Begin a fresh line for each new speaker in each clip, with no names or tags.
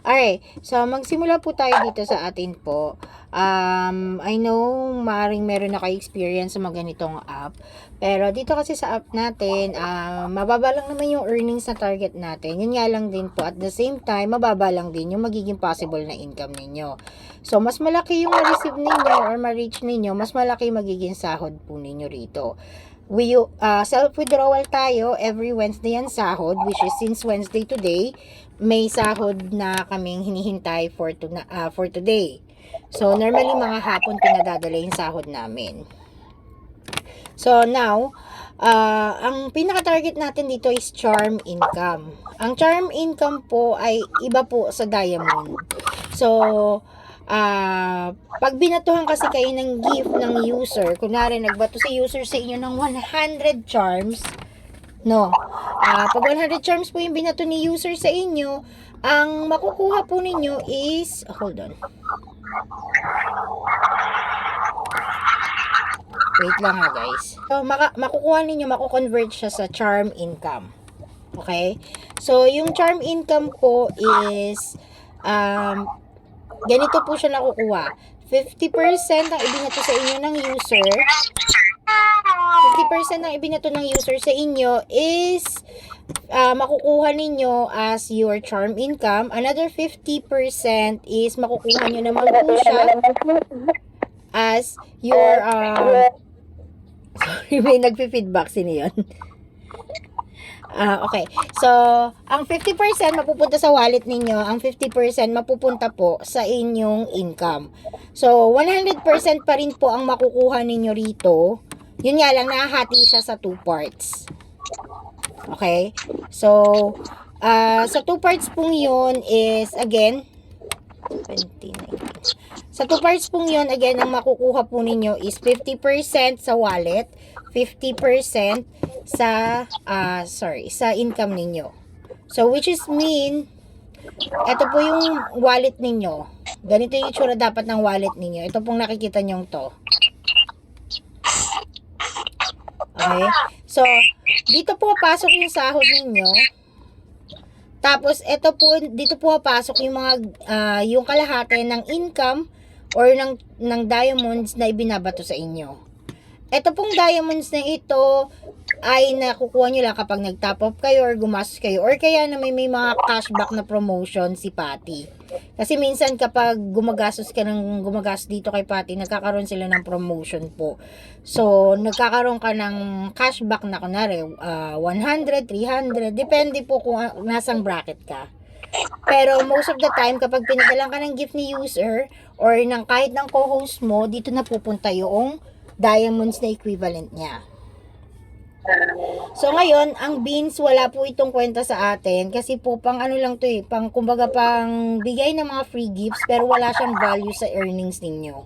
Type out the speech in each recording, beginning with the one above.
Alright, so magsimula po tayo dito sa atin po. I know maaaring meron na kayo experience sa mga ganitong app. Pero dito kasi sa app natin, mababa lang naman yung earnings na target natin. Yun nga lang din po, at the same time, mababa lang din yung magiging possible na income ninyo. So, mas malaki yung ma-receive ninyo or ma-reach ninyo, mas malaki magiging sahod po ninyo rito. Self-withdrawal tayo every Wednesday ang sahod, which is since Wednesday today, may sahod na kaming hinihintay for today. So, normally mga hapon pinadadala yung sahod namin. So, now, ang pinaka-target natin dito is charm income. Ang charm income po ay iba po sa diamond. So, pag binatuhan kasi kayo ng gift ng user, kunwari nagbato si user sa inyo ng 100 charms, no? Pag 100 charms po yung binato ni user sa inyo, ang makukuha po ninyo is, hold on. Wait lang ha guys. So, makukuha ninyo, makukonvert siya sa charm income. Okay? So, yung charm income po is, ganito po siya nakukuha. 50% ang ibinato sa inyo ng user. 50% ang ibinato ng user sa inyo is makukuha ninyo as your charm income. Another 50% is makukuha nyo naman po siya as your sorry, may nagpi-feedback sino yun. Okay. So, ang 50% mapupunta sa wallet ninyo, ang 50% mapupunta po sa inyong income. So, 100% pa rin po ang makukuha ninyo rito. Yun nga lang, nahahati siya sa 2 parts. Okay? So, sa 2 parts pong yun is, again, 29. Sa 2 parts pong yun, again, ang makukuha po ninyo is 50% sa wallet, 50% sa income ninyo. So, which is mean, ito po yung wallet ninyo. Ganito yung itsura dapat ng wallet ninyo. Ito pong nakikita nyo to. Okay? So, dito po pasok yung sahod ninyo. Tapos, dito po pasok yung mga, yung kalahati ng income or ng diamonds na ibinabato sa inyo. Ito pong diamonds na ito ay nakukuha nyo lang kapag nag-top up kayo or gumastos kayo or kaya na may mga cashback na promotion si Patty. Kasi minsan kapag gumagastos dito kay Patty, nagkakaroon sila ng promotion po. So, nagkakaroon ka ng cashback na kunwari 100, 300, depende po kung nasang bracket ka. Pero most of the time, kapag pinadalan ka ng gift ni user or ng kahit ng co-host mo, dito na pupunta yung diamonds na equivalent niya. So ngayon, ang beans wala po itong kwenta sa atin kasi po pang ano lang to pang kumbaga pang bigay ng mga free gifts pero wala siyang value sa earnings ninyo.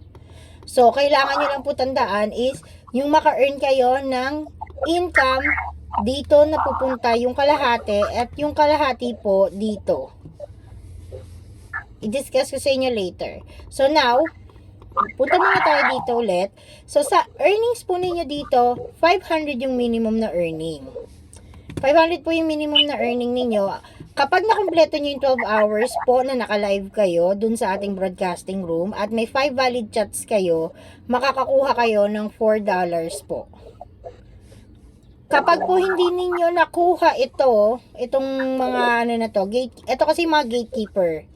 So kailangan niyo lang po tandaan is yung maka-earn kayo ng income dito na pupunta yung kalahati at yung kalahati po dito. I-discuss ko sa inyo later. So now, punta muna tayo dito ulit. So, sa earnings po ninyo dito, 500 yung minimum na earning. 500 po yung minimum na earning ninyo. Kapag nakompleto nyo yung 12 hours po na naka-live kayo dun sa ating broadcasting room at may 5 valid chats kayo, makakakuha kayo ng $4 po. Kapag po hindi ninyo nakuha itong mga ano na to, ito kasi mga gatekeeper.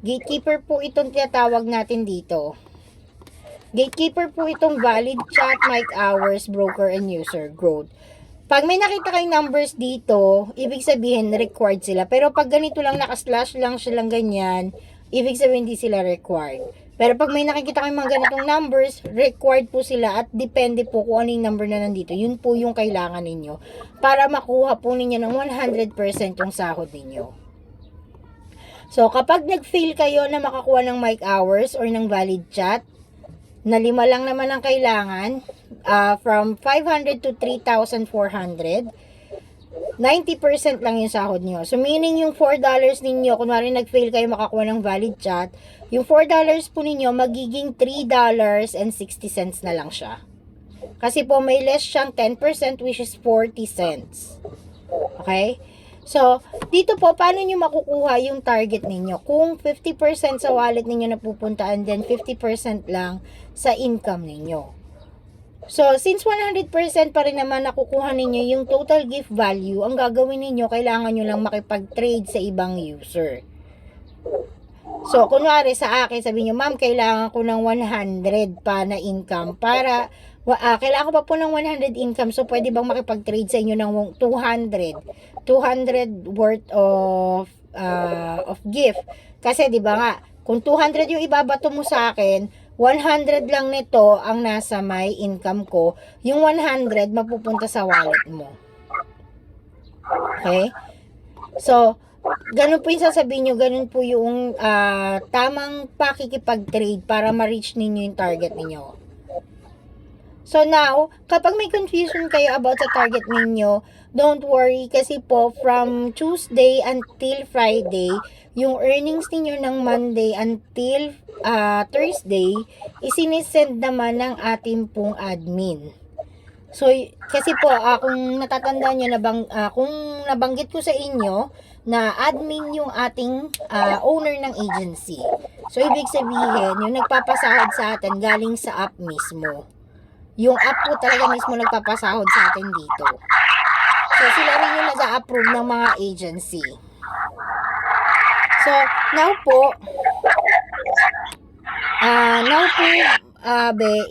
Gatekeeper po itong tinatawag natin dito. Gatekeeper po itong valid chat, mic hours, broker, and user growth. Pag may nakita kayong numbers dito, ibig sabihin required sila. Pero pag ganito lang, naka-slash lang silang ganyan, ibig sabihin hindi sila required. Pero pag may nakikita kayong mga ganitong numbers, required po sila at depende po kung ano yung number na nandito. Yun po yung kailangan ninyo para makuha po ninyo ng 100% yung sahod ninyo. So, kapag nag-fail kayo na makakuha ng mic hours or ng valid chat, na 5 lang naman ang kailangan, from 500 to 3,400, 90% lang yung sahod nyo. So, meaning yung $4 ninyo, kunwari nag-fail kayo makakuha ng valid chat, yung $4 po ninyo, magiging $3.60 na lang siya. Kasi po, may less siyang 10%, which is 40 cents. Okay? So, dito po, paano nyo makukuha yung target ninyo? Kung 50% sa wallet ninyo napupunta and then 50% lang sa income ninyo. So, since 100% pa rin naman nakukuha ninyo yung total gift value, ang gagawin ninyo, kailangan nyo lang makipag-trade sa ibang user. So, kunwari sa akin, sabi nyo, ma'am, kailangan ko ng 100 pa na income para, kailangan ko pa po ng 100 income. So, pwede bang makipag-trade sa inyo ng 200? 200 worth of gift. Kasi, di ba nga, kung 200 yung ibabato mo sa akin, 100 lang nito ang nasa may income ko. Yung 100 mapupunta sa wallet mo. Okay? So, ganun po yung sasabihin nyo, ganun po yung tamang pakikipag-trade para ma-reach ninyo yung target ninyo. So now, kapag may confusion kayo about sa target ninyo, don't worry kasi po from Tuesday until Friday, yung earnings ninyo ng Monday until Thursday, isinisend naman ng ating pong admin. So, kasi po, kung natatandaan nyo, kung nabanggit ko sa inyo, na admin yung ating owner ng agency. So, ibig sabihin, yung nagpapasahod sa atin galing sa app mismo. Yung app po talaga mismo nagpapasahod sa atin dito. So, sila rin yung nag-a-approve ng mga agency. So, now po,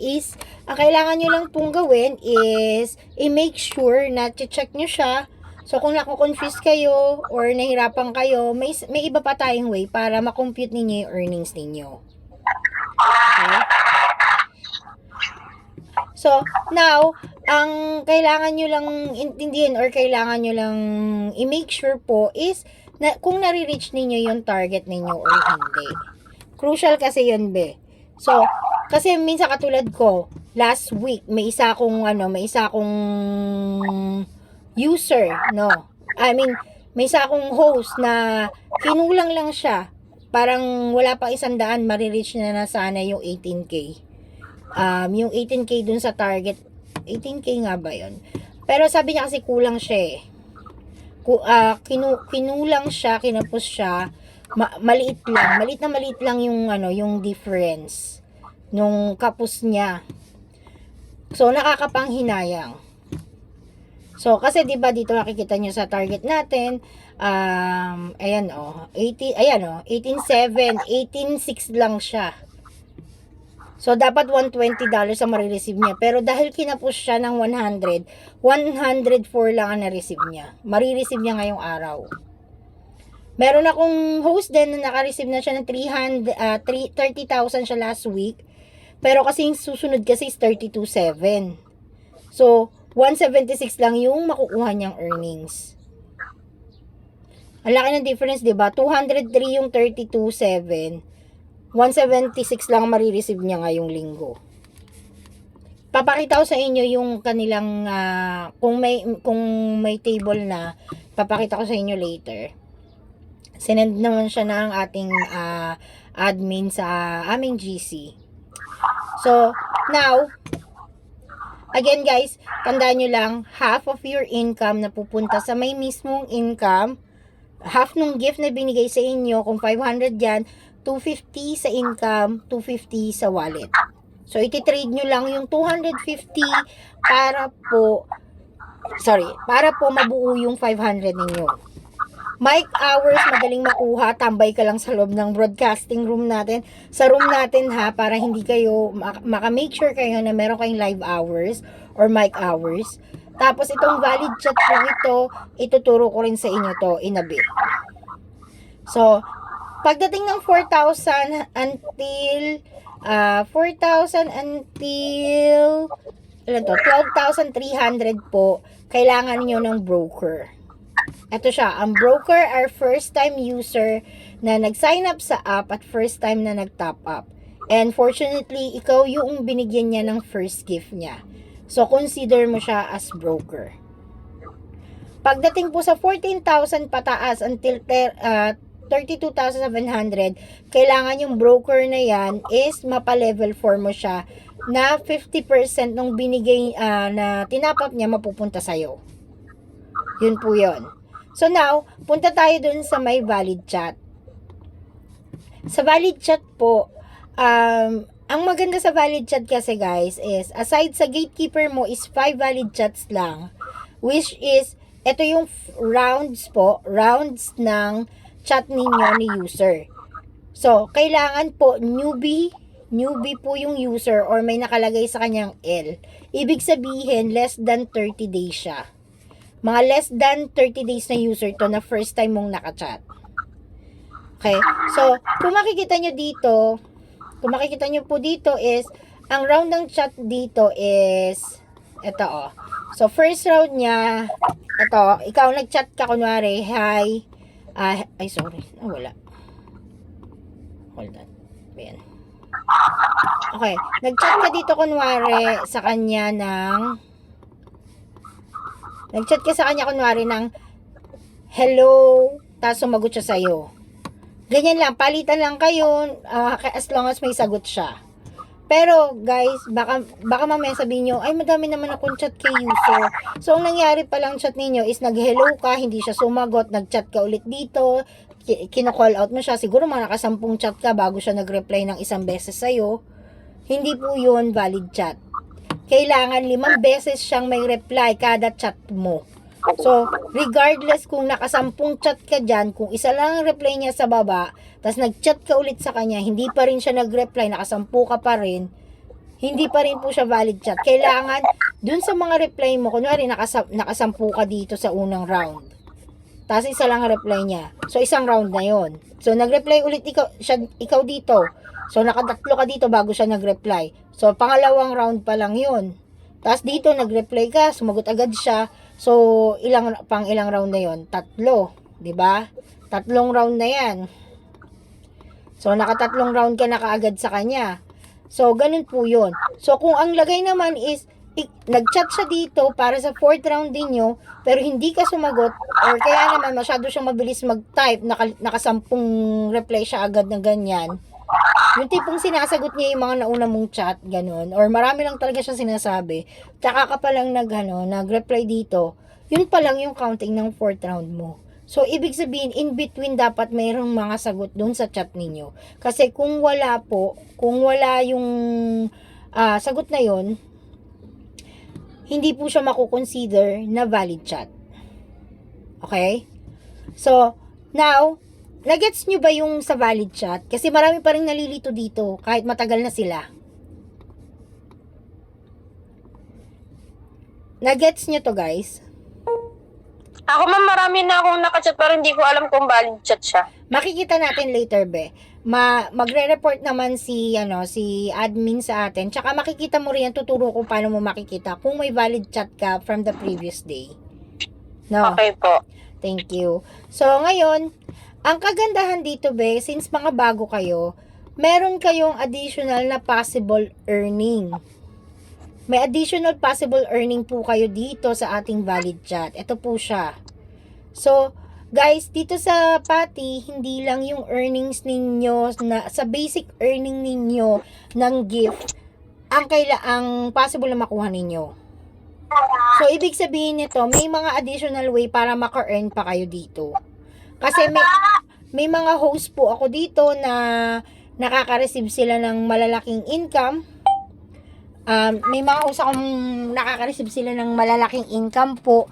is, ang kailangan nyo lang pong gawin is, i-make sure na check nyo siya. So, kung naku-confuse kayo or nahirapan kayo, may iba pa tayong way para makompute ninyo yung earnings ninyo. Okay? So, now, ang kailangan nyo lang intindihin or kailangan nyo lang i-make sure po is na, kung nare-reach ninyo yung target ninyo or hindi. Crucial kasi yun, be. So, kasi minsan katulad ko, last week, may isa akong user, no? I mean, may isa akong host na kinulang lang siya. Parang wala pa 100, marireach na sana yung 18K. Yung 18K dun sa target, 18K nga ba yun? Pero sabi niya kasi kulang siya eh. Kinulang siya, kinapos siya, maliit lang yung difference nung kapos niya. So, nakakapanghinayang. So, kasi 'di ba dito nakikita niyo sa target natin, ayan 18.7, 18.6 lang siya. So, dapat $120 ang marireceive niya. Pero dahil kinapos siya ng 100, 104 lang ang na-receive niya. Marireceive niya ngayong araw. Meron akong host din na naka-receive na siya ng 30,000 siya last week. Pero kasi yung susunod kasi is 32.7. So, 176 lang yung makukuha niyang earnings. Ang laki ng difference, 'di ba? 203 yung 32.7. 176 lang marireceive niya ngayong linggo. Papakita ko sa inyo yung kanilang kung may table na, papakita ko sa inyo later. Sinend naman siya ng ating admin sa aming GC. So, now, again guys, tandaan nyo lang, half of your income na pupunta sa may mismong income, half nung gift na binigay sa inyo, kung 500 yan, 250 sa income, 250 sa wallet. So, iti-trade nyo lang yung 250 para po mabuo yung 500 ninyo. Mic hours, madaling makuha. Tambay ka lang sa loob ng broadcasting room natin. Sa room natin ha, para hindi kayo, maka-make sure kayo na meron kayong live hours or mic hours. Tapos, itong valid chat po ito, ituturo ko rin sa inyo to in a bit. So, pagdating ng 4,000 until 12,300 po, kailangan niyo ng broker. Ito siya, ang broker are first time user na nag-sign up sa app at first time na nag-top up. And fortunately, ikaw yung binigyan niya ng first gift niya. So, consider mo siya as broker. Pagdating po sa 14,000 pataas until 32,700, kailangan yung broker na yan is mapa-level 4 mo siya na 50% nung binigay na tinap up niya mapupunta sa'yo. Yun po yun. So now, punta tayo dun sa may valid chat. Sa valid chat po, ang maganda sa valid chat kasi guys is, aside sa gatekeeper mo is 5 valid chats lang. Which is, ito yung rounds po, rounds ng chat ninyo ni user. So, kailangan po newbie po yung user or may nakalagay sa kanyang L. Ibig sabihin, less than 30 days siya. Mga less than 30 days na user to na first time mong nakachat. Okay? So, kung makikita nyo po dito is, ang round ng chat dito is, ito oh. So, first round niya, ito, ikaw nag-chat ka, kunwari, hi, ay sorry, wala. Hold on. Ayan. Okay, nag-chat ka dito, kunwari, sa kanya ng, kunwari, ng, hello, tapos sumagot siya sa'yo. Ganyan lang, palitan lang kayo, as long as may sagot siya. Pero, guys, baka mamaya sabihin nyo, ay, madami naman akong chat kay user. So, ang nangyari palang chat ninyo is nag-hello ka, hindi siya sumagot, nag-chat ka ulit dito, kino-call out mo siya, siguro mga nakasampung chat ka bago siya nag-reply ng isang beses sa'yo. Hindi po yun valid chat. Kailangan 5 beses siyang may reply kada chat mo. So, regardless kung nakasampung chat ka dyan, kung isa lang ang reply niya sa baba, tapos nag-chat ka ulit sa kanya, hindi pa rin siya nag-reply, nakasampu ka pa rin, hindi pa rin po siya valid chat. Kailangan, dun sa mga reply mo, kunwari nakasampu ka dito sa unang round, tapos isa lang ang reply niya. So, isang round na yon. So, nag-reply ulit ikaw dito. So, nakatatlo ka dito bago siya nag-reply. So, pangalawang round pa lang yun. Tapos dito, nag-reply ka, sumagot agad siya. So, ilang round na yon? 3, 'di ba? 3 round na 'yan. So, nakatatlong round ka na kaagad sa kanya. So, ganun po 'yon. So, kung ang lagay naman is nag-chat siya dito para sa 4th round din nyo, pero hindi ka sumagot, or kaya naman masyado siyang mabilis mag-type, nakasampung reply siya agad na ganyan. Yung tipong sinasagot niya yung mga nauna mong chat, ganun. Or marami lang talaga siya sinasabi. Tsaka ka pa lang nag-reply dito. Yun pa lang yung counting ng 4th round mo. So, ibig sabihin, in between dapat mayroong mga sagot doon sa chat ninyo. Kasi kung wala yung sagot na yon, hindi po siya makukonsider na valid chat. Okay? So, now, nagets nyo ba yung sa valid chat? Kasi marami pa rin nalilito dito kahit matagal na sila. Nagets nyo to, guys?
Ako ma'am, marami na akong nakachat pero hindi ko alam kung valid chat siya.
Makikita natin later, be. Magre-report naman si admin sa atin. Tsaka makikita mo rin, tuturo ko paano mo makikita kung may valid chat ka from the previous day. No?
Okay po.
Thank you. So, ngayon, ang kagandahan dito, be, since mga bago kayo, meron kayong additional na possible earning. May additional possible earning po kayo dito sa ating valid chat. Ito po siya. So, guys, dito sa Pati, hindi lang yung earnings ninyo, sa basic earning ninyo ng gift, ang possible na makuha ninyo. So, ibig sabihin nito, may mga additional way para maka-earn pa kayo dito. Kasi may mga host po ako dito na nakaka-receive sila ng malalaking income. May mga host akong nakaka-receive sila ng malalaking income po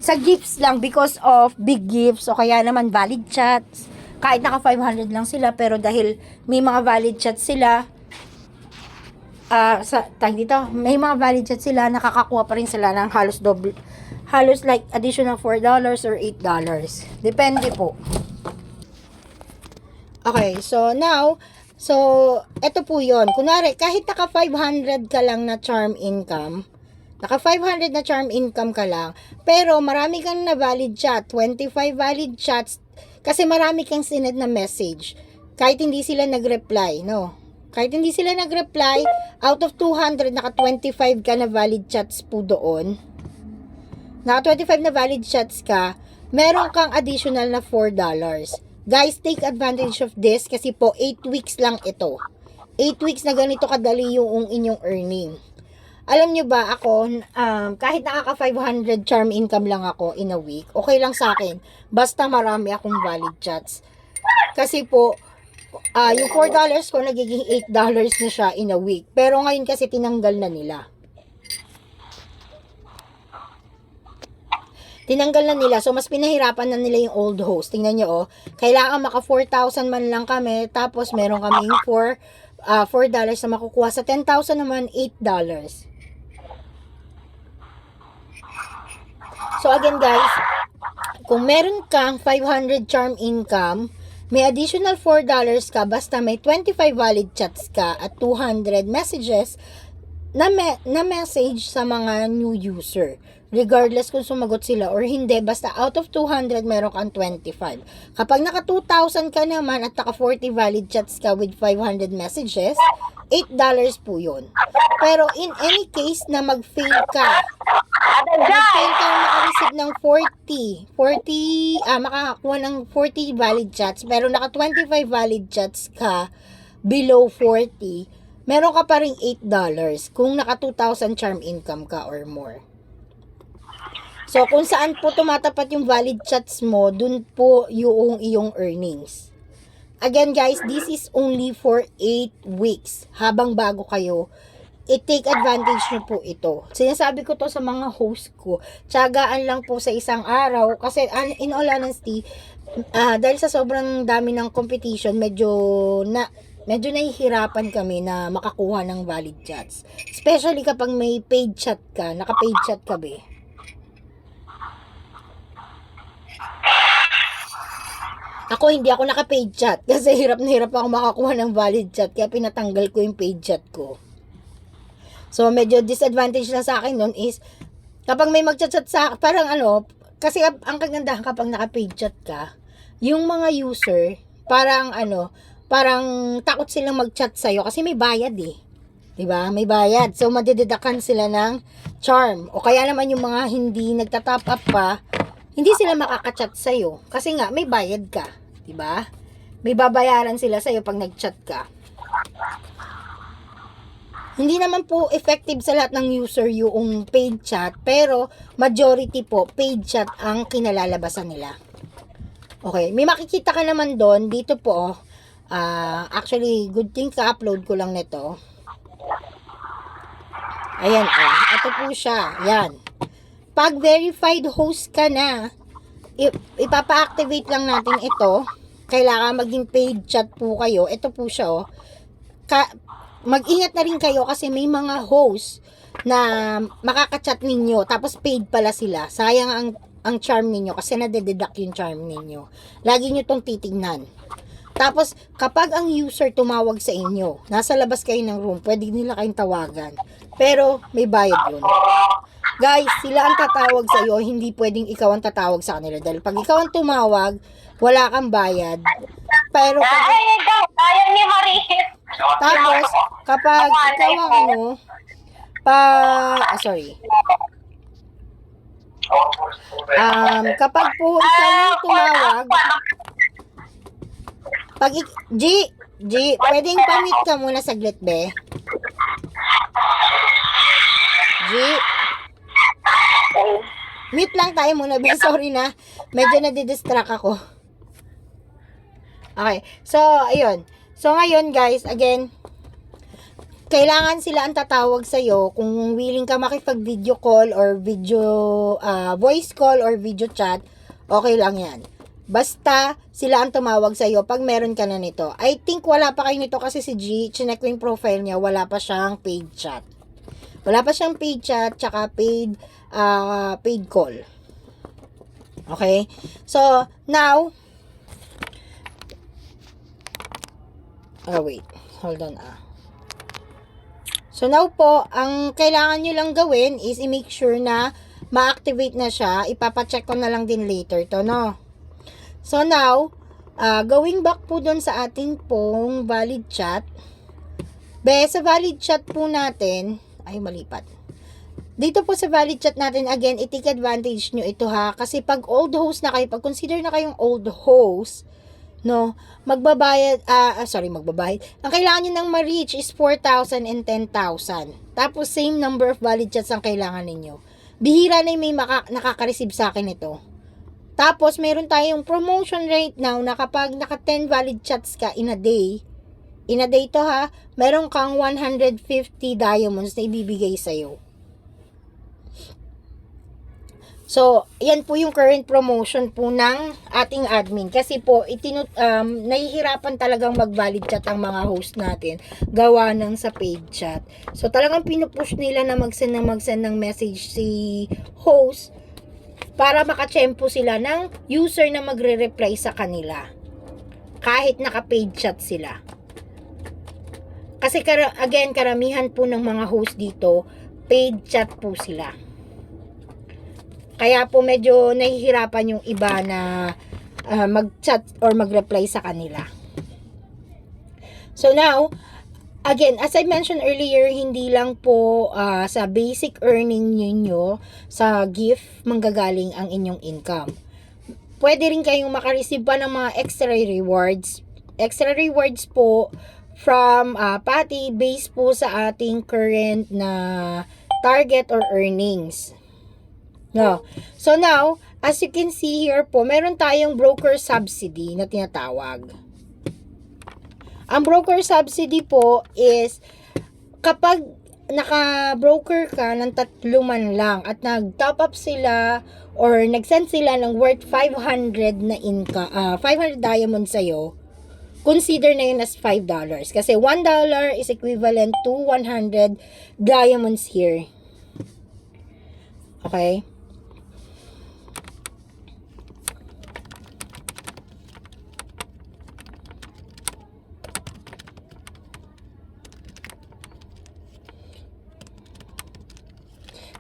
sa gifts lang because of big gifts o kaya naman valid chats. Kahit naka 500 lang sila, pero dahil may mga valid chats sila, may mga valid chats sila, nakakakuha pa rin sila ng halos like additional $4 or $8. Depende po. Okay, so now, eto po yon. Kunwari, kahit naka 500 ka lang na charm income, naka 500 na charm income ka lang, pero marami kang na valid chat, 25 valid chats, kasi marami kang sinend na message. Kahit hindi sila nag-reply, no? Kahit hindi sila nag-reply, out of 200, naka 25 ka na valid chats po doon. Naka 25 na valid chats ka, meron kang additional na $4. Guys, take advantage of this kasi po 8 weeks lang ito. 8 weeks na ganito kadali yung inyong earning. Alam nyo ba ako, kahit nakaka 500 charm income lang ako in a week, okay lang sa akin. Basta marami akong valid chats. Kasi po, yung $4 ko, nagiging $8 na siya in a week. Pero ngayon kasi tinanggal na nila. Tinanggal na nila. So, mas pinahirapan na nila yung old host. Tingnan nyo, oh. Kailangan maka 4,000 man lang kami. Tapos, meron kaming $4 na makukuha. Sa 10,000 naman, $8. So, again, guys, kung meron kang 500 charm income, may additional $4 ka basta may 25 valid chats ka at 200 messages na message sa mga new user. Regardless kung sumagot sila or hindi, basta out of 200, meron kang 25. Kapag naka 2,000 ka naman at naka 40 valid chats ka with 500 messages, $8 po yun. Pero in any case na mag-fail ka maka-receive ng 40, makakakuha ng 40 valid chats, pero naka 25 valid chats ka below 40, meron ka pa ring $8 kung naka 2,000 charm income ka or more. So, kung saan po tumatapat yung valid chats mo, dun po yung iyong earnings. Again, guys, this is only for 8 weeks. Habang bago kayo, i-take advantage nyo po ito. Sinasabi ko to sa mga host ko. Tiyagaan lang po sa isang araw. Kasi, in all honesty, dahil sa sobrang dami ng competition, medyo nahihirapan kami na makakuha ng valid chats. Especially kapag may paid chat ka, naka-paid chat ka be. Ako, hindi ako naka-paid chat kasi hirap na hirap ako makakuha ng valid chat kaya pinatanggal ko yung paid chat ko. So, medyo disadvantage na sa akin nun is kapag may magchat-chat sa parang kasi ang kagandahan kapag naka-paid chat ka, yung mga user, parang takot silang mag-chat sa'yo kasi may bayad eh. Diba? May bayad. So, madidedakan sila ng charm. O kaya naman yung mga hindi nagta-top up pa, hindi sila makaka-chat sa'yo. Kasi nga, may bayad ka. Diba? May babayaran sila sa'yo pag nag-chat ka. Hindi naman po effective sa lahat ng user yung paid chat, pero majority po, paid chat ang kinalalabasan nila. Okay, may makikita ka naman doon, dito po, actually, good thing ka-upload ko lang nito. Ayan, ito po siya, yan. Pag verified host ka na, ipapa-activate lang natin ito. Kailangan maging paid chat po kayo. Ito po siya, mag-ingat na rin kayo kasi may mga host na makaka-chat ninyo tapos paid pala sila. Sayang ang charm ninyo kasi nade-deduct yung charm ninyo. Lagi nyo tong titignan. Tapos, kapag ang user tumawag sa inyo, nasa labas kayo ng room, pwede nila kayong tawagan. Pero, may bayad yun. Guys, sila ang tatawag sa iyo, hindi pwedeng ikaw ang tatawag sa kanila. Dahil pag ikaw ang tumawag, wala kang bayad. Pero pag...
Ayaw ni Marie.
Tapos, kapag ikaw ang kapag po ikaw ang tumawag, G, pwedeng pamit ka muna saglit, be? G, mute lang tayo muna, be. Sorry na. Medyo nadidistract ako. Okay. So, ayun. So, ngayon, guys, again, kailangan sila ang tatawag sa'yo kung willing ka makipag-video call or voice call or video chat, okay lang yan. Basta, sila ang tumawag sa'yo pag meron ka na nito. I think wala pa kayo nito kasi si G, chinek ko yung profile niya, wala pa siyang paid chat. Wala pa siyang paid chat, tsaka paid call. Okay? So, now, wait. Hold on, So, now po, ang kailangan nyo lang gawin is i-make sure na ma-activate na siya. Ipapacheck ko na lang din later to, no? So, now, going back po dun sa ating pong valid chat. Sa valid chat po natin, ay, malipat. Dito po sa valid chat natin, again, i-take advantage nyo ito ha. Kasi pag old host na kayo, pag consider na kayong old host, no, magbabayad. Ang kailangan nyo nang ma-reach is 4,000 and 10,000. Tapos, same number of valid chats ang kailangan ninyo. Bihira na yung may nakaka-receive sa akin ito. Tapos, meron tayong promotion right now na kapag naka 10 valid chats ka in a day to ha, meron kang 150 diamonds na ibibigay sa'yo. So, yan po yung current promotion po ng ating admin. Kasi po, nahihirapan talagang mag-valid chat ang mga host natin. Gawa ng sa paid chat. So, talagang pinupush nila na mag-send ng message si host para makachempo sila ng user na magre-reply sa kanila. Kahit naka-paid chat sila. Kasi, karamihan po ng mga host dito, paid chat po sila. Kaya po medyo nahihirapan yung iba na mag-chat or mag-reply sa kanila. So now, again, as I mentioned earlier, hindi lang po sa basic earning ninyo sa gift manggagaling ang inyong income. Pwede rin kayong makareceive pa ng mga extra rewards. Extra rewards po from pati based po sa ating current na target or earnings. No. So now, as you can see here po, meron tayong broker subsidy na tinatawag. Ang broker subsidy po is kapag naka-broker ka ng 3 man lang at nag-top up sila or nag-send sila ng worth 500 na 500 diamonds sa'yo, consider na yun as $5. Kasi $1 is equivalent to 100 diamonds here. Okay?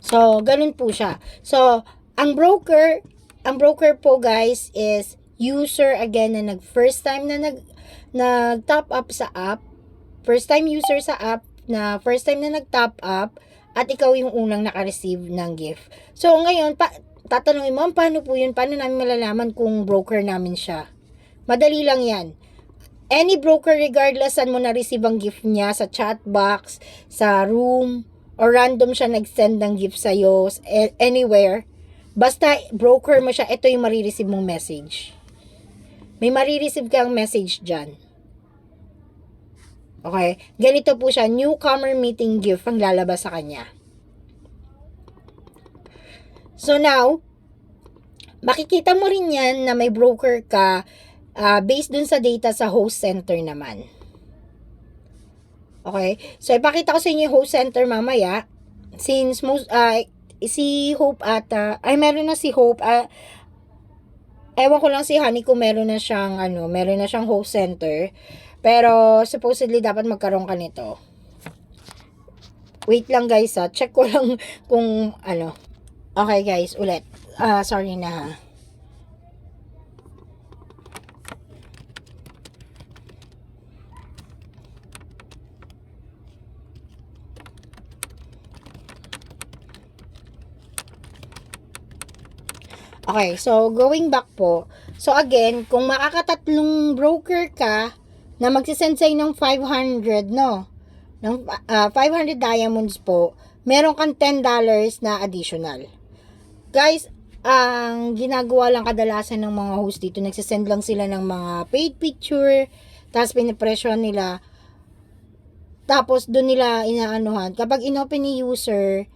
So, ganun po siya. So, ang broker po guys is user again na first time na nag-top up sa app. First time user sa app na first time na nag-top up at ikaw yung unang naka-receive ng gift. So, ngayon, tatanungin mo, paano po yun? Paano namin malalaman kung broker namin siya? Madali lang yan. Any broker, regardless saan mo na-receive ang gift niya, sa chat box, sa room, or random siya nag-send ng gift sa'yo, anywhere, basta broker mo siya, ito yung marireceive mong message. May marireceive kang message dyan. Okay? Ganito po siya, newcomer meeting gift ang lalabas sa kanya. So now, makikita mo rin yan na may broker ka based dun sa data sa host center naman. Okay? So, ipakita ko sa inyo yung host center mamaya. Since si Hope meron na si Hope. Ewan ko lang si Honey kung meron na siyang host center. Pero, supposedly, dapat magkaroon ka nito. Wait lang guys check ko lang kung Okay guys, ulit. Sorry na ha. Okay, so going back po. So again, kung makakatatlong broker ka na magsisend sa'yo ng 500, no? Ng 500 diamonds po, meron kang $10 na additional. Guys, ang ginagawa lang kadalasan ng mga host dito, nagsisend lang sila ng mga paid picture, tapos pinipresyon nila, tapos doon nila inaanuhan. Kapag inopen ni user,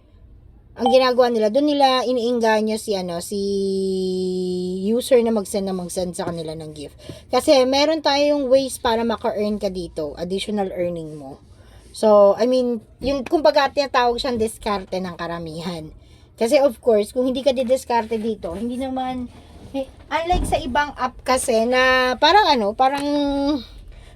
ang ginagawa nila, doon nila iniinganyo si user na mag-send sa kanila ng gift. Kasi meron tayong ways para maka-earn ka dito, additional earning mo. So, I mean, yung kumbaga tinatawag siyang diskarte ng karamihan. Kasi of course, kung hindi ka didiskarte dito, hindi naman, unlike sa ibang app kasi na parang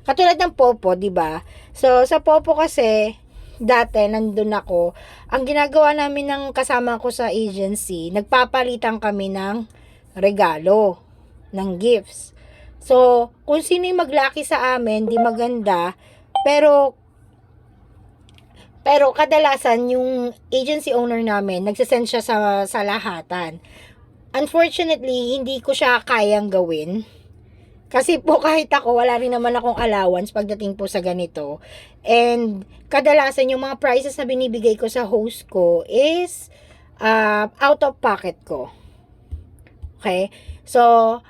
katulad ng Popo, 'di ba? So, sa Popo kasi, dati, nandun ako, ang ginagawa namin ng kasama ko sa agency, nagpapalitan kami ng regalo, ng gifts. So, kung sino yung maglaki sa amin, di maganda, pero kadalasan, yung agency owner namin, nagsasend siya sa lahatan. Unfortunately, hindi ko siya kayang gawin. Kasi po kahit ako, wala rin naman akong allowance pagdating po sa ganito. And kadalasan yung mga prices na binibigay ko sa host ko is out of pocket ko. Okay? So,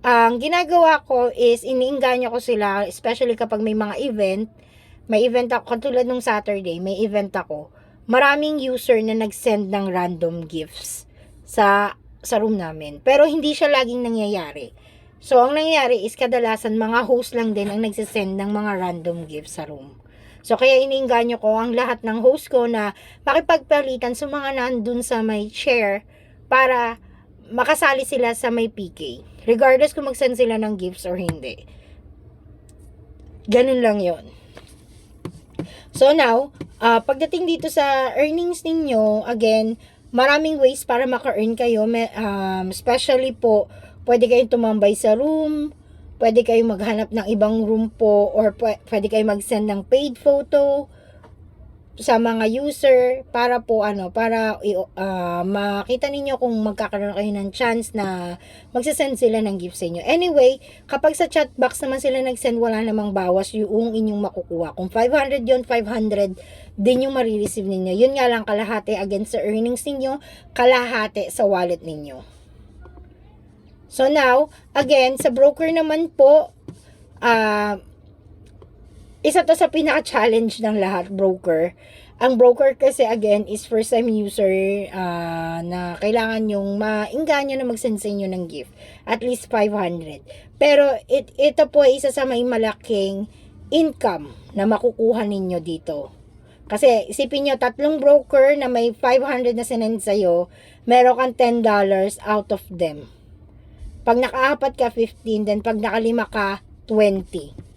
ang ginagawa ko is iniinganyo ko sila, especially kapag may mga event. May event ako, katulad nung Saturday, may event ako. Maraming user na nag-send ng random gifts sa room namin. Pero hindi siya laging nangyayari. So, ang nangyayari is kadalasan mga host lang din ang nagsisend ng mga random gifts sa room. So, kaya iniinganyo ko ang lahat ng host ko na makipagpalitan sa mga nandun sa may chair para makasali sila sa may PK. Regardless kung mag-send sila ng gifts or hindi. Ganun lang yon. So now, pagdating dito sa earnings ninyo, again, maraming ways para maka-earn kayo. Especially po, pwede kayong tumambay sa room, pwede kayong maghanap ng ibang room po, or pwede kayong mag-send ng paid photo sa mga user para po makita ninyo kung magkakaroon kayo ng chance na magsasend sila ng gift sa inyo. Anyway, kapag sa chat box naman sila nag-send, wala namang bawas yung inyong makukuha. Kung 500 yon, 500 din yung marireceive ninyo. Yun nga lang, kalahati against sa earnings ninyo, kalahati sa wallet ninyo. So now, again, sa broker naman po, isa to sa pinaka-challenge ng lahat, broker. Ang broker kasi, again, is first-time user na kailangan yung maingganyo na mag-send sa inyo ng gift. At least 500. Pero, ito po ay isa sa may malaking income na makukuha ninyo dito. Kasi, isipin nyo, 3 broker na may 500 na sinend sa'yo, meron kang $10 out of them. Pag naka-4 ka, 15. Then, pag naka-5 ka, 20.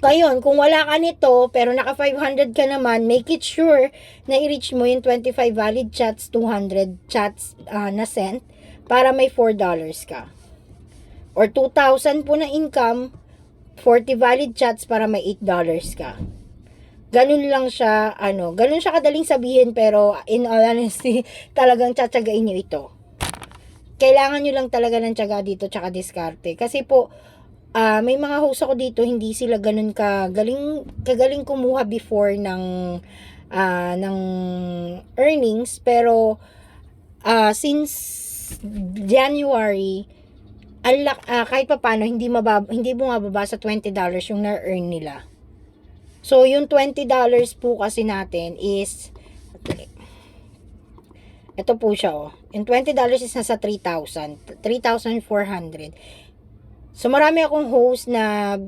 Ngayon, kung wala ka nito, pero naka 500 ka naman, make it sure na i-reach mo yung 25 valid chats, 200 chats na sent, para may $4 ka. Or 2,000 po na income, 40 valid chats para may $8 ka. Ganun lang siya, ganun siya kadaling sabihin, pero in all honesty, talagang tsatsagain nyo ito. Kailangan nyo lang talaga ng tsaga dito, tsaka diskarte. Kasi po, may mga host ako dito, hindi sila ganun kagaling kumuha before ng earnings, pero since January, kahit papaano hindi bumababa sa $20 yung na-earn nila. So yung $20 po kasi natin is, ito po siya, yung $20 is nasa 3,400. So, marami akong host na,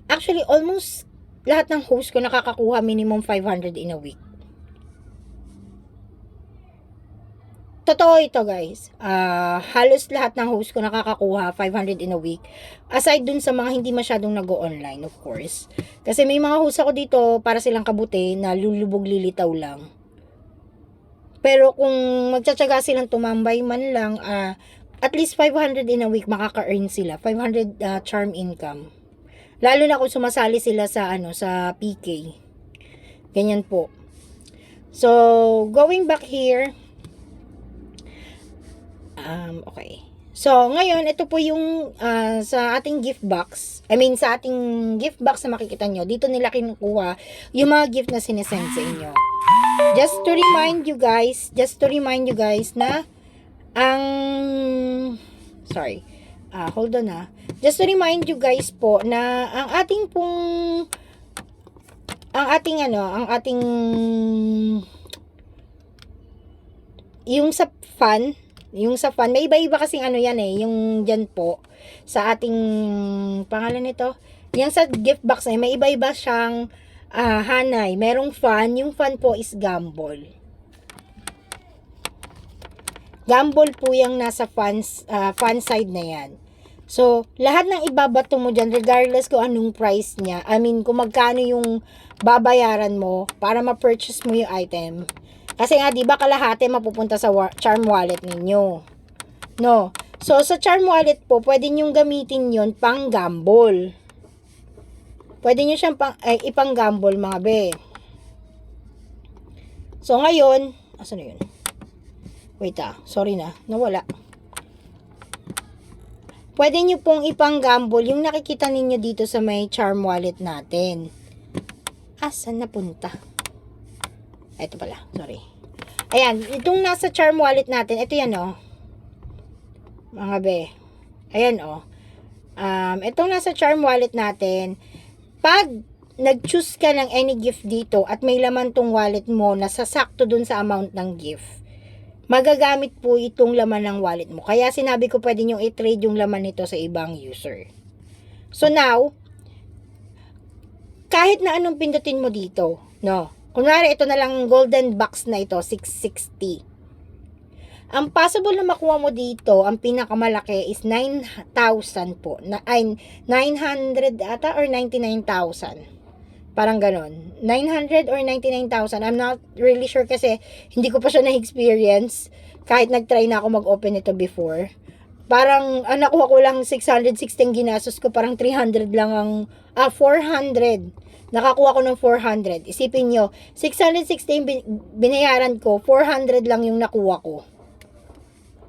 actually, almost lahat ng host ko nakakakuha minimum 500 in a week. Totoo ito, guys. Halos lahat ng host ko nakakakuha 500 in a week. Aside dun sa mga hindi masyadong nag-o-online, of course. Kasi may mga host ako dito para silang kabuti na lulubog lilitaw lang. Pero kung magtsatsaga silang tumambay man lang, at least 500 in a week makaka-earn sila. 500 charm income. Lalo na kung sumasali sila sa sa PK. Ganyan po. So, going back here. Okay. So, ngayon, ito po yung sa ating gift box. Sa ating gift box na makikita nyo. Dito nila kinukuha yung mga gift na sinesend sa inyo. Just to remind you guys na hold on just to remind you guys po na ang ating yung sa fan may iba-iba kasing yan yung dyan po sa ating pangalan nito, yung sa gift box na may iba-iba siyang hanay, merong fan, yung fan po is Gumball. Gumball po yung nasa fan side na yan. So, lahat ng ibabato mo dyan, regardless kung anong price niya, kung magkano yung babayaran mo para ma-purchase mo yung item. Kasi nga, di ba kalahati mapupunta sa charm wallet ninyo. No? So, sa charm wallet po, pwede nyo gamitin yon pang Gumball. Pwede nyo siyang ipang Gumball, mga be. So, ngayon, asan na yun? Wait sorry na, nawala. pwede nyo pong ipang-gamble yung nakikita ninyo dito sa may charm wallet natin. Saan napunta? Ito pala, sorry. Ayan, itong nasa charm wallet natin, ito yan oh. Mga be. Ayan oh. Itong nasa charm wallet natin, pag nag-choose ka ng any gift dito at may laman tong wallet mo na sasakto dun sa amount ng gift, magagamit po itong laman ng wallet mo. Kaya sinabi ko pwede nyo i-trade yung laman nito sa ibang user. So now, kahit na anong pindutin mo dito, no? Kunwari, ito na lang golden box na ito, 660. Ang possible na makuha mo dito, ang pinakamalaki is 9,000 po. Ay, 900 ata or 99,000. Parang ganon. 900 or 99,000. I'm not really sure kasi hindi ko pa siya na-experience. Kahit nag-try na ako mag-open ito before. Parang, nakuha ko lang 616 ginastos ko. Parang 300 lang ang, 400. Nakakuha ko ng 400. Isipin nyo, 616 binayaran ko, 400 lang yung nakuha ko.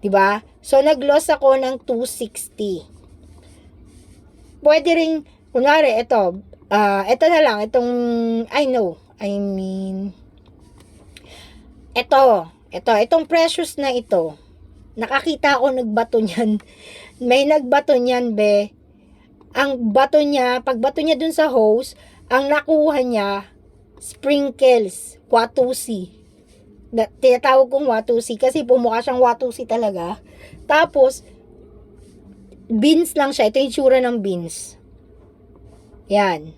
Diba? So, nag-loss ako ng 260. Pwede rin, kunwari, ito na lang, itong, itong precious na ito, nakakita ako nagbato niyan. May nagbato niyan, be. Ang bato niya, pagbato niya dun sa hose, ang nakuha niya, sprinkles, Watusi. Tinatawag kong Watusi kasi pumukha siyang Watusi talaga. Tapos, beans lang siya. Ito yung tsura ng beans. Yan.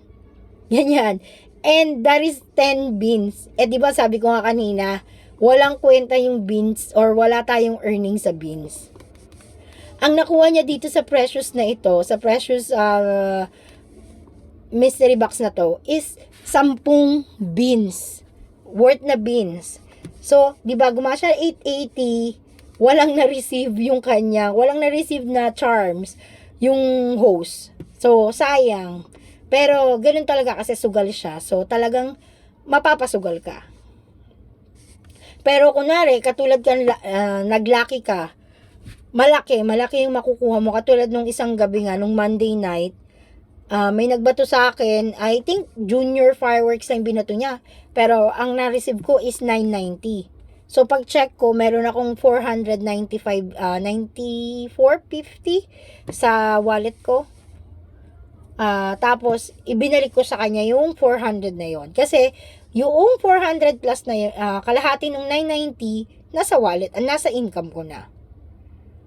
Yan. And that is 10 beans. Diba sabi ko nga kanina, walang kwenta yung beans or wala tayong earnings sa beans. Ang nakuha niya dito sa precious na ito, sa precious mystery box na to, is 10 beans. Worth na beans. So, di ba, gumawa siya 880, walang na-receive yung kanya, walang na-receive na charms, yung host. So, sayang. Pero, ganun talaga kasi sugal siya. So, talagang mapapasugal ka. Pero, kunwari, katulad ka, naglaki ka, malaki yung makukuha mo. Katulad nung isang gabi nga, nung Monday night, may nagbato sa akin, I think junior fireworks lang binato niya. Pero ang na-receive ko is 990. So pag check ko, meron akong 9450 sa wallet ko. Tapos ibinalik ko sa kanya yung 400 na yon. Kasi yung 400 plus na yun, kalahati ng 990 nasa wallet, nasa income ko na.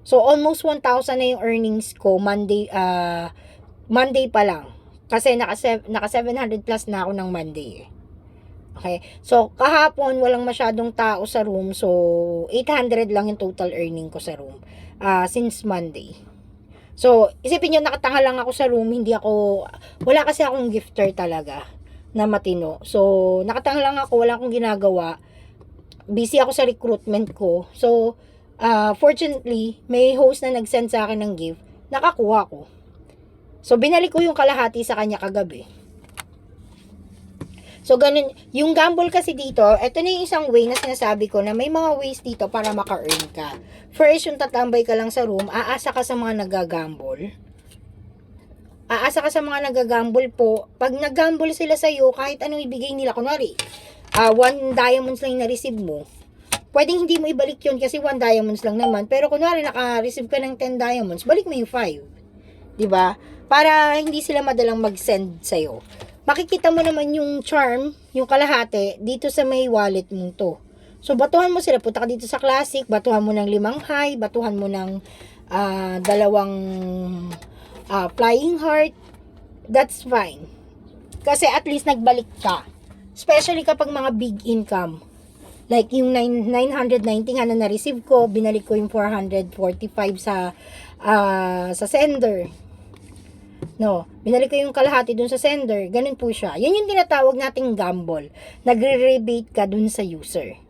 So almost 1,000 na yung earnings ko Monday pa lang. Kasi naka 700 plus na ako ng Monday. Okay? So, kahapon, walang masyadong tao sa room. So, 800 lang yung total earning ko sa room. Since Monday. So, isipin nyo, nakatanga lang ako sa room. Wala kasi akong gifter talaga na matino. So, nakatanga lang ako, wala akong ginagawa. Busy ako sa recruitment ko. So, fortunately, may host na nag-send sa akin ng gift. Nakakuha ko. So, binalik ko yung kalahati sa kanya kagabi. So, ganun. Yung gamble kasi dito, ito na yung isang way na sinasabi ko na may mga ways dito para maka-earn ka. First, yung tatambay ka lang sa room, aasa ka sa mga nagagamble. Aasa ka sa mga nagagamble po. Pag naggamble sila sa'yo, kahit anong ibigay nila, kunwari, 1 diamonds lang yung na-receive mo, pwedeng hindi mo ibalik yun kasi 1 diamonds lang naman. Pero kunwari, naka-receive ka ng 10 diamonds, balik mo yung 5. Diba? Para hindi sila madalang mag-send sa'yo. Makikita mo naman yung charm, yung kalahati, dito sa may wallet mo to. So, batuhan mo sila. Punta ka dito sa classic, batuhan mo ng 5 high, batuhan mo ng 2 flying heart. That's fine. Kasi at least nagbalik ka. Especially kapag mga big income. Like yung 990 nga na na-receive ko, binalik ko yung 445 sa sender. No, binalik ko yung kalahati dun sa sender. Ganun po siya. Yun yung tinatawag nating gamble. Nagre-rebate ka dun sa user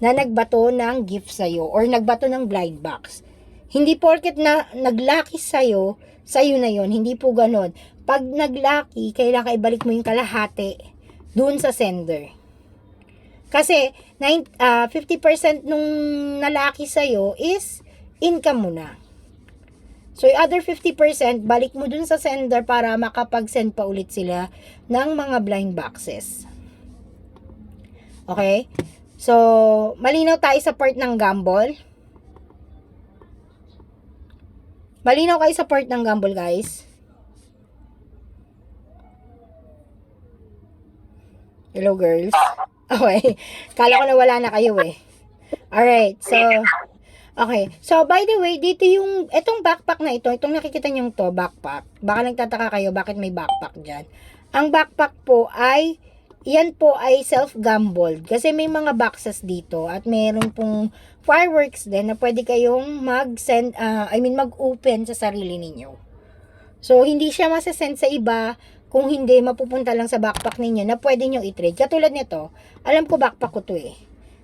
na nagbato ng gift sa'yo or nagbato ng blind box. Hindi porket na naglaki sa'yo na yon. Hindi po ganun. Pag naglaki, kailangan ibalik mo yung kalahati dun sa sender. Kasi 50% nung nalaki sa'yo is income mo na. So, yung other 50%, balik mo dun sa sender para makapag-send pa ulit sila ng mga blind boxes. Okay? So, malinaw tayo sa part ng gamble. Malinaw kayo sa part ng gamble, guys. Hello, girls. Okay. Kala ko na wala na kayo eh. Alright, so, okay. So, by the way, dito yung, etong backpack na ito, itong nakikita nyo to, backpack. Baka nagtataka kayo, bakit may backpack dyan? Ang backpack po ay, yan po ay self-gambled. Kasi may mga boxes dito, at mayroon pong fireworks din na pwede kayong mag-send, mag-open sa sarili ninyo. So, hindi siya masasend sa iba, kung hindi, mapupunta lang sa backpack ninyo na pwede nyo i-trade. Katulad nito, alam ko backpack ko to eh.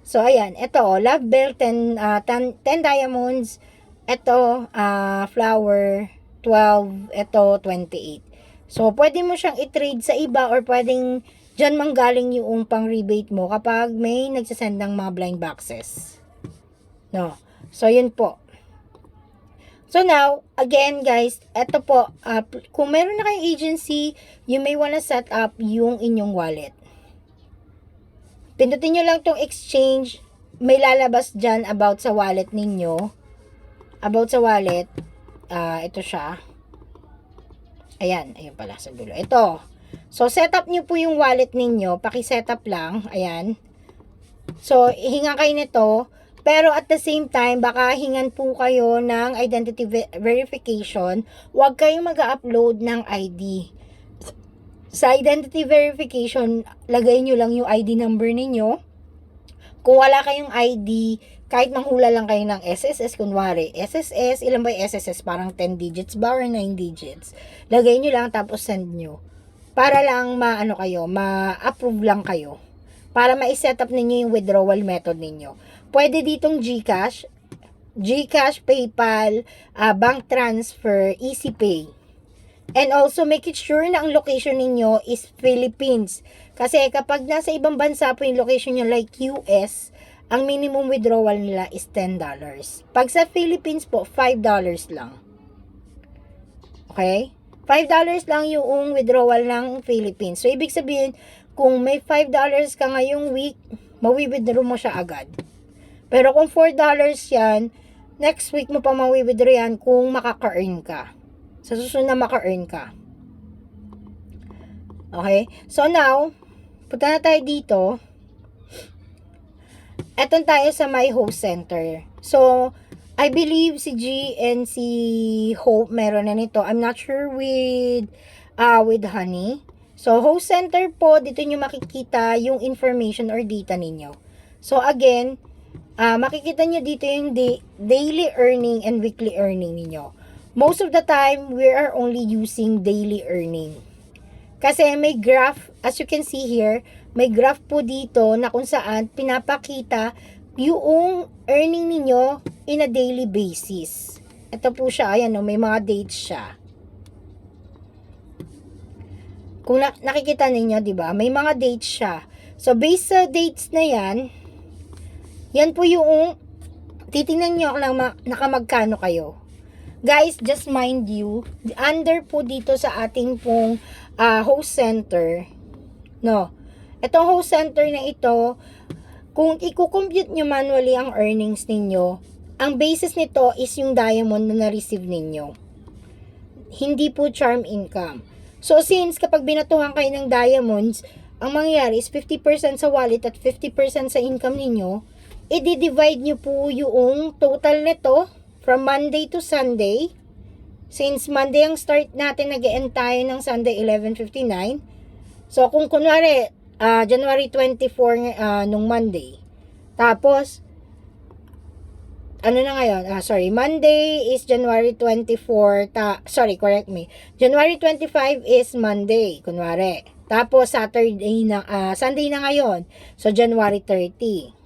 So, ayan, ito, Love Bell, 10 diamonds, ito, flower, 12, ito, 28. So, pwede mo siyang i-trade sa iba or pwedeng dyan manggaling yung pang-rebate mo kapag may nagsasend ng mga blind boxes. No? So, yun po. So now, again guys, eto po, kung meron na kayong agency, you may wanna set up yung inyong wallet. Pindutin nyo lang tong exchange, may lalabas dyan about sa wallet ninyo. About sa wallet, ito siya. Ayan, ayun pala sa dulo. Ito. So, set up nyo po yung wallet ninyo, paki-set up lang, ayan. So, hinga kayo nito. Pero at the same time, baka hingan po kayo ng identity verification. Huwag kayong mag-upload ng ID. Sa identity verification, lagay nyo lang yung ID number ninyo. Kung wala kayong ID, kahit manghula lang kayo ng SSS, kunwari, SSS, ilan ba yung SSS? Parang 10 digits ba or 9 digits? Lagay nyo lang tapos send nyo. Para lang ma-approve lang kayo. Para ma-set up ninyo yung withdrawal method ninyo. Pwede ditong GCash, PayPal, bank transfer, EasyPay. And also, make it sure na ang location ninyo is Philippines. Kasi kapag nasa ibang bansa po yung location nyo like US, ang minimum withdrawal nila is $10. Pag sa Philippines po, $5 lang. Okay? $5 lang yung withdrawal ng Philippines. So, ibig sabihin, kung may $5 ka ngayong week, mawi-withdraw mo siya agad. Pero kung $4 yan, next week mo pa mawi-withdraw yan kung makaka-earn ka. Sa susunod na maka-earn ka. Okay? So now, punta na tayo dito. Eto tayo sa My Host Center. So, I believe si G and si Hope meron na nito. I'm not sure with Honey. So, Host Center po, dito nyo makikita yung information or data ninyo. So, again, makikita nyo dito yung daily earning and weekly earning ninyo. Most of the time, we are only using daily earning. Kasi may graph, as you can see here, may graph po dito na kung saan pinapakita yung earning ninyo in a daily basis. Ito po siya, ayan o, may mga dates siya. Kung nakikita ninyo, di ba? May mga dates siya. So, based sa dates na yan, yan po yung titingnan nyo lang nakamagkano kayo. Guys, just mind you, under po dito sa ating pong host center, no, itong host center na ito, kung i-compute nyo manually ang earnings ninyo, ang basis nito is yung diamond na na-receive ninyo. Hindi po charm income. So, since kapag binatuhan kayo ng diamonds, ang mangyayari is 50% sa wallet at 50% sa income ninyo, i-divide nyo po yung total nito from Monday to Sunday. Since Monday ang start natin, nag-end tayo ng Sunday 11:59. So, kung kunwari, January 24 nung Monday. Tapos, ano na ngayon? Monday is January 24. Correct me. January 25 is Monday, kunwari. Tapos, Sunday na ngayon. So, January 30.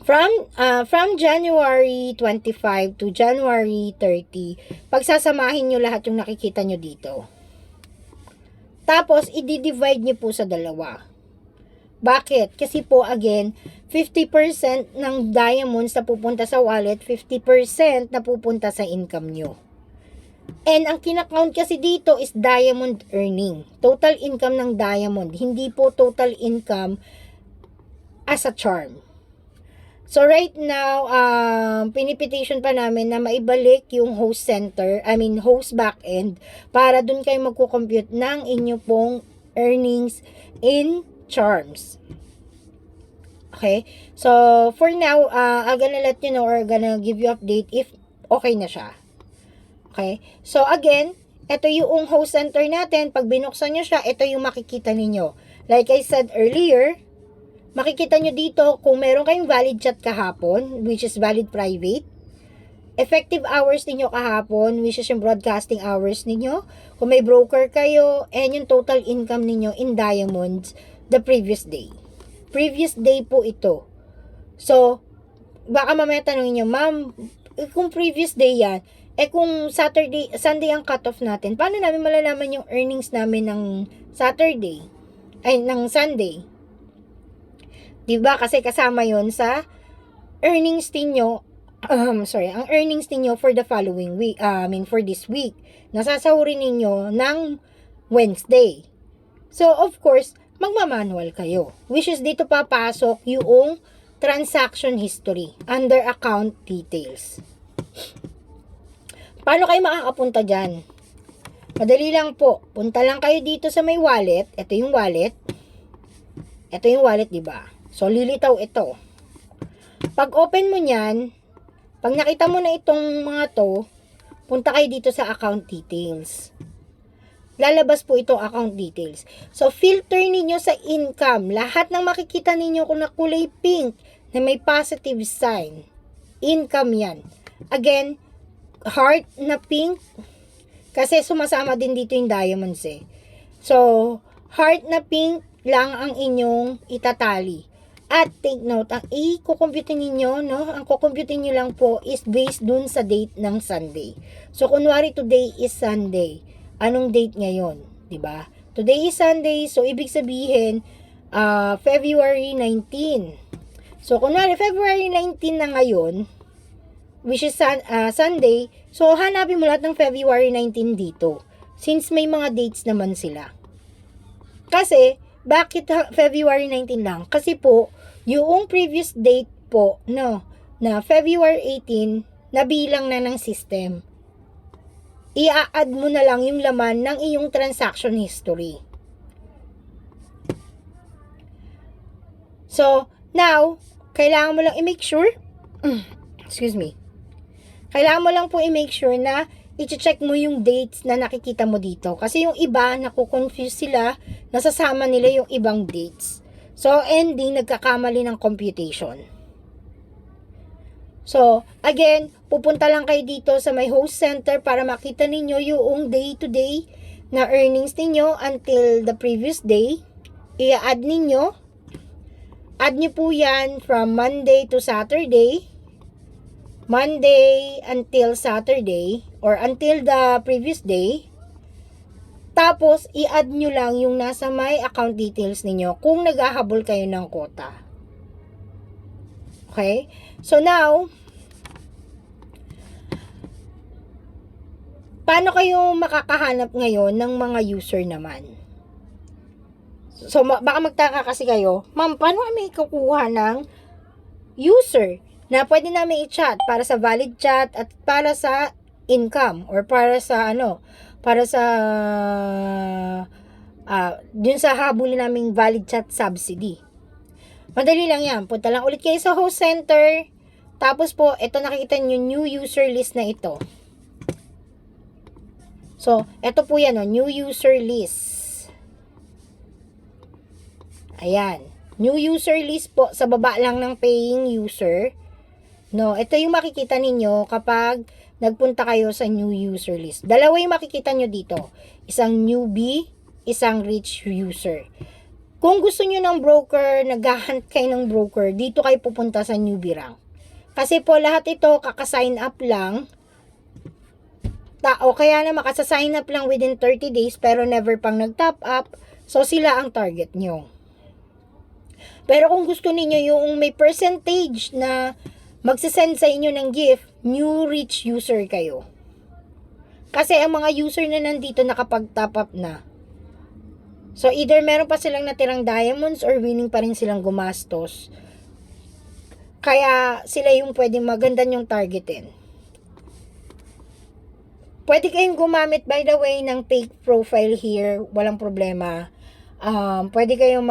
From January 25 to January 30, pagsasamahin nyo lahat yung nakikita nyo dito. Tapos, i-divide nyo po sa dalawa. Bakit? Kasi po, again, 50% ng diamonds na pupunta sa wallet, 50% na pupunta sa income nyo. And ang kinakount kasi dito is diamond earning. Total income ng diamond. Hindi po total income as a charm. So right now, pinipitation pa namin na maibalik yung host center, host backend, para dun kayo magko-compute ng inyo pong earnings in charms. Okay? So, for now, I'm gonna let you know or gonna give you update if okay na siya. Okay? So, again, ito yung host center natin. Pag binuksan nyo siya, ito yung makikita ninyo. Like I said earlier, makikita nyo dito kung meron kayong valid chat kahapon, which is valid private. Effective hours ninyo kahapon, which is yung broadcasting hours ninyo. Kung may broker kayo, and yung total income ninyo in diamonds the previous day. Previous day po ito. So, baka mamaya tanongin nyo, ma'am, kung previous day yan, kung Sunday ang cutoff natin, paano namin malalaman yung earnings namin ng ng Sunday? Diba? Kasi kasama yon sa earnings ninyo, ang earnings ninyo for the following week, for this week. Nasasahurin ninyo ng Wednesday. So, of course, magmamanual kayo. Which is dito papasok yung transaction history under account details. Paano kayo makakapunta dyan? Madali lang po. Punta lang kayo dito sa may wallet. Ito yung wallet. Ito yung wallet, diba? So, lilitaw ito. Pag open mo nyan, pag nakita mo na itong mga to, punta kayo dito sa account details. Lalabas po itong account details. So, filter ninyo sa income. Lahat ng makikita ninyo kung na kulay pink na may positive sign, income yan. Again, heart na pink, kasi sumasama din dito yung diamonds eh. So, heart na pink lang ang inyong itatali. At take note, ang i-compute ninyo, ang kukompute nyo lang po is based dun sa date ng Sunday. So, kunwari today is Sunday. Anong date ngayon? Diba? Today is Sunday, so ibig sabihin, February 19. So, kunwari, February 19 na ngayon, which is Sunday, so hanapin mo lahat ng February 19 dito. Since may mga dates naman sila. Kasi, bakit February 19 lang? Kasi po, yung previous date po, na February 18, nabilang na ng system. I-add mo na lang yung laman ng iyong transaction history. So, now, kailangan mo lang i-make sure, excuse me, kailangan mo lang po i-make sure na i-check mo yung dates na nakikita mo dito. Kasi yung iba, nakukonfuse sila, nasasama nila yung ibang dates. So, ending, nagkakamali ng computation. So, again, pupunta lang kayo dito sa may host center para makita ninyo yung day-to-day na earnings ninyo until the previous day. I-add ninyo. Add nyo po yan from Monday to Saturday. Monday until Saturday or until the previous day. Tapos, i-add nyo lang yung nasa may account details ninyo kung naghahabol kayo ng quota. Okay? So, now, paano kayo makakahanap ngayon ng mga user naman? So, baka magtaka kasi kayo, ma'am, paano kami kukuha ng user na pwede namin i-chat para sa valid chat at para sa income or para sa dun sa habulin naming valid chat subsidy. Madali lang yan. Punta lang ulit kayo sa host center. Tapos po, ito nakikita nyo, new user list na ito. So, ito po yan, new user list. Ayan. New user list po, sa baba lang ng paying user. Ito yung makikita ninyo kapag nagpunta kayo sa new user list. Dalawa yung makikita nyo dito. Isang newbie, isang rich user. Kung gusto nyo ng broker, naghahunt kayo ng broker, dito kayo pupunta sa newbie rank. Kasi po lahat ito, kaka-sign up lang. O kaya na makasa-sign up lang within 30 days, pero never pang nag-top up. So, sila ang target nyo. Pero kung gusto niyo yung may percentage na magsisend sa inyo ng gift, new rich user kayo. Kasi ang mga user na nandito nakapag-top up na. So, either meron pa silang natirang diamonds or winning pa rin silang gumastos. Kaya, sila yung pwedeng maganda yung targetin. Pwede kayong gumamit, by the way, ng fake profile here. Walang problema. Pwede kayong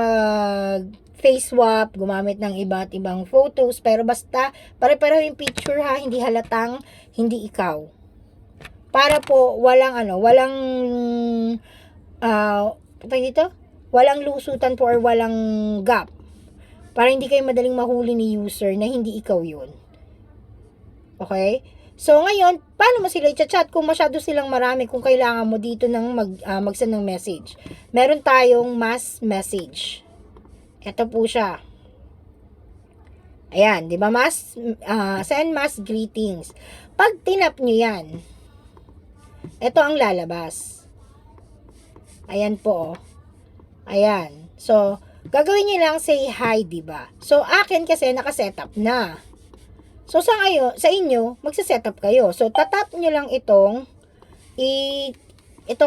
face swap, gumamit ng iba't ibang photos. Pero basta, pare-pareho yung picture ha. Hindi halatang, hindi ikaw. Para po, walang dito? Walang lusutan po or walang gap. Para hindi kayo madaling mahuli ni user na hindi ikaw yun. Okay? So, ngayon, paano mo sila i-chat kung masyado silang marami kung kailangan mo dito ng mag-send ng message? Meron tayong mass message. Ito po siya. Ayan, di ba? Send mass greetings. Pag tinap nyo yan, ito ang lalabas. Ayan po, oh. Ayan. So, gagawin nyo lang say hi, diba? So, akin kasi naka-setup na. So, sa inyo, magsa-setup kayo. So, tatap nyo lang itong